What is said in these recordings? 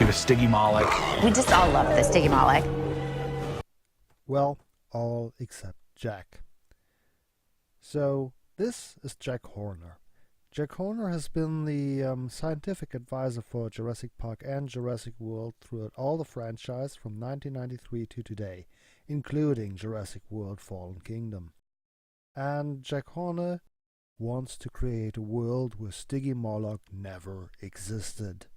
the Stygimoloch. We just all love the Stygimoloch. Well, all except Jack. So, this is Jack Horner. Jack Horner has been the scientific advisor for Jurassic Park and Jurassic World throughout all the franchise from 1993 to today, including Jurassic World Fallen Kingdom. And Jack Horner wants to create a world where Stygimoloch never existed.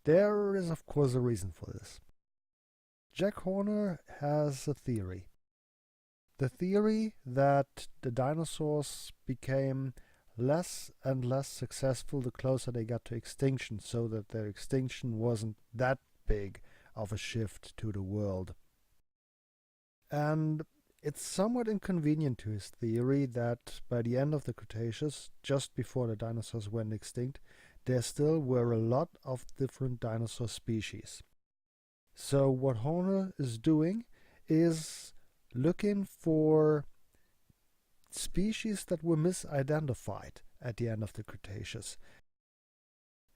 There is of course a reason for this. Jack Horner has a theory. The theory that the dinosaurs became less and less successful the closer they got to extinction, so that their extinction wasn't that big of a shift to the world. And it's somewhat inconvenient to his theory that by the end of the Cretaceous, just before the dinosaurs went extinct, there still were a lot of different dinosaur species. So what Horner is doing is looking for species that were misidentified at the end of the Cretaceous.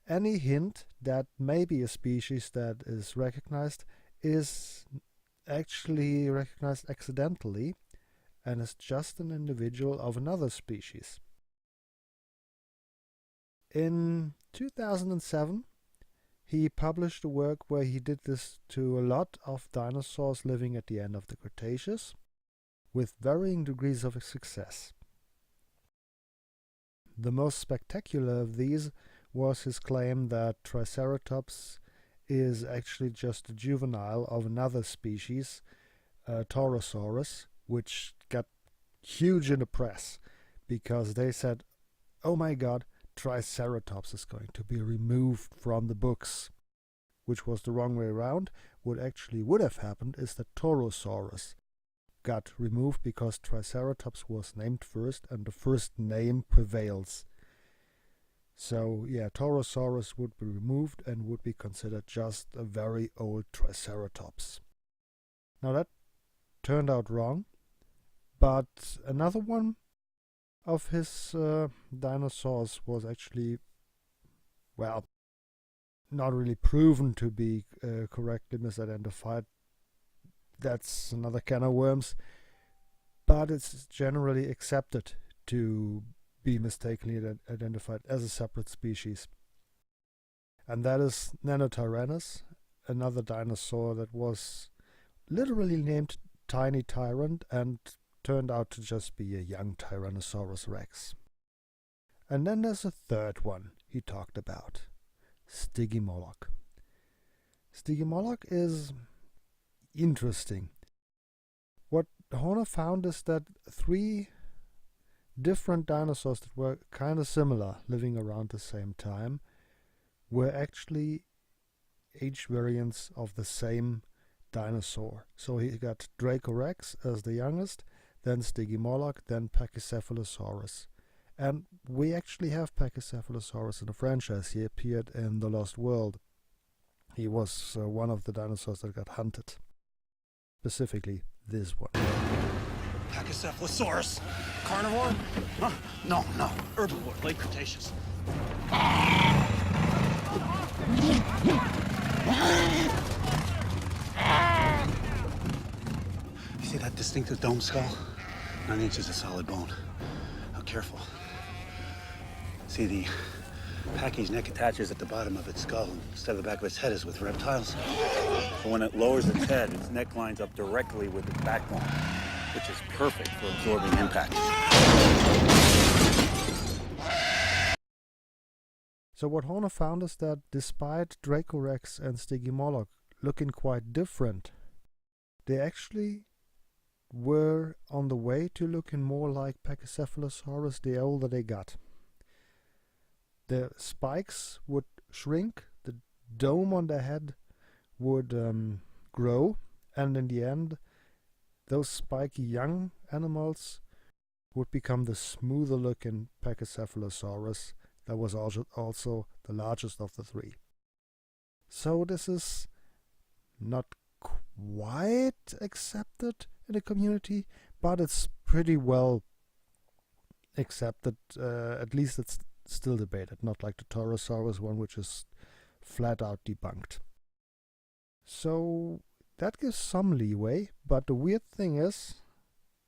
Any hint that maybe a species that is recognized is actually recognized accidentally and is just an individual of another species. In 2007, he published a work where he did this to a lot of dinosaurs living at the end of the Cretaceous, with varying degrees of success. The most spectacular of these was his claim that Triceratops is actually just a juvenile of another species, Torosaurus, which got huge in the press because they said, oh my god, Triceratops is going to be removed from the books, which was the wrong way around. What actually would have happened is that Torosaurus got removed because Triceratops was named first and the first name prevails. So yeah, Torosaurus would be removed and would be considered just a very old Triceratops. Now that turned out wrong, but another one of his dinosaurs was actually, well, not really proven to be correctly misidentified. That's another can of worms, but it's generally accepted to be mistakenly identified as a separate species. And that is Nanotyrannus, another dinosaur that was literally named Tiny Tyrant and turned out to just be a young Tyrannosaurus Rex. And then there's a third one he talked about, Stygimoloch. Stygimoloch is interesting. What Horner found is that 3 different dinosaurs that were kind of similar, living around the same time, were actually age variants of the same dinosaur. So he got Dracorex as the youngest, then Stygimoloch, then Pachycephalosaurus. And we actually have Pachycephalosaurus in the franchise. He appeared in The Lost World. He was one of the dinosaurs that got hunted. Specifically, this one. Pachycephalosaurus. Carnivore? Huh? No. Herbivore, late Cretaceous. You see that distinctive dome skull? 9 inches of solid bone. Now careful. See, the Pachy's neck attaches at the bottom of its skull instead of the back of its head as with reptiles. So when it lowers its head, its neck lines up directly with its backbone, which is perfect for absorbing impact. So what Horner found is that despite Dracorex and Stygimoloch looking quite different, they actually were on the way to looking more like Pachycephalosaurus the older they got. The spikes would shrink, the dome on their head would grow, and in the end those spiky young animals would become the smoother looking Pachycephalosaurus that was also the largest of the 3. So this is not quite accepted in the community, but it's pretty well accepted. At least it's still debated, not like the Torosaurus one, which is flat out debunked. So that gives some leeway, but the weird thing is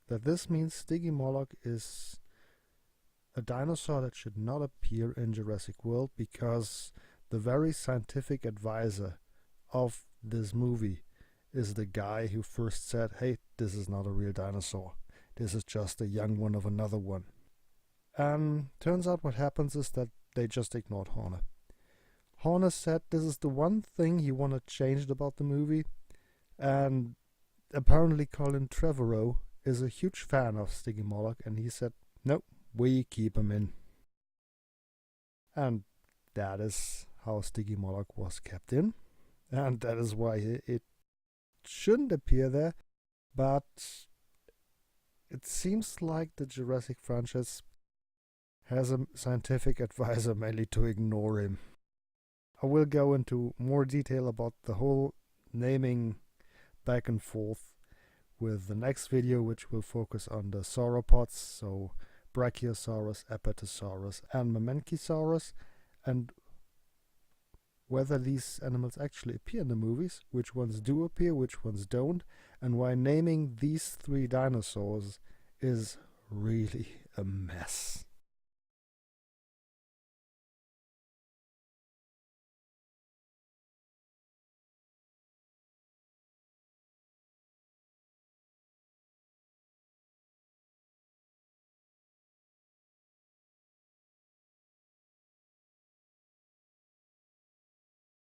that this means Stygimoloch is a dinosaur that should not appear in Jurassic World, because the very scientific advisor of this movie is the guy who first said, hey, this is not a real dinosaur. This is just a young one of another one. And turns out what happens is that they just ignored Horner. Horner said this is the one thing he wanted changed about the movie, and apparently Colin Trevorrow is a huge fan of Stygimoloch, and he said, nope, we keep him in. And that is how Stygimoloch was kept in, and that is why it shouldn't appear there, but it seems like the Jurassic franchise has a scientific advisor mainly to ignore him. I will go into more detail about the whole naming back and forth with the next video, which will focus on the sauropods, so Brachiosaurus, Apatosaurus and Mamenchisaurus, and whether these animals actually appear in the movies, which ones do appear, which ones don't, and why naming these three dinosaurs is really a mess.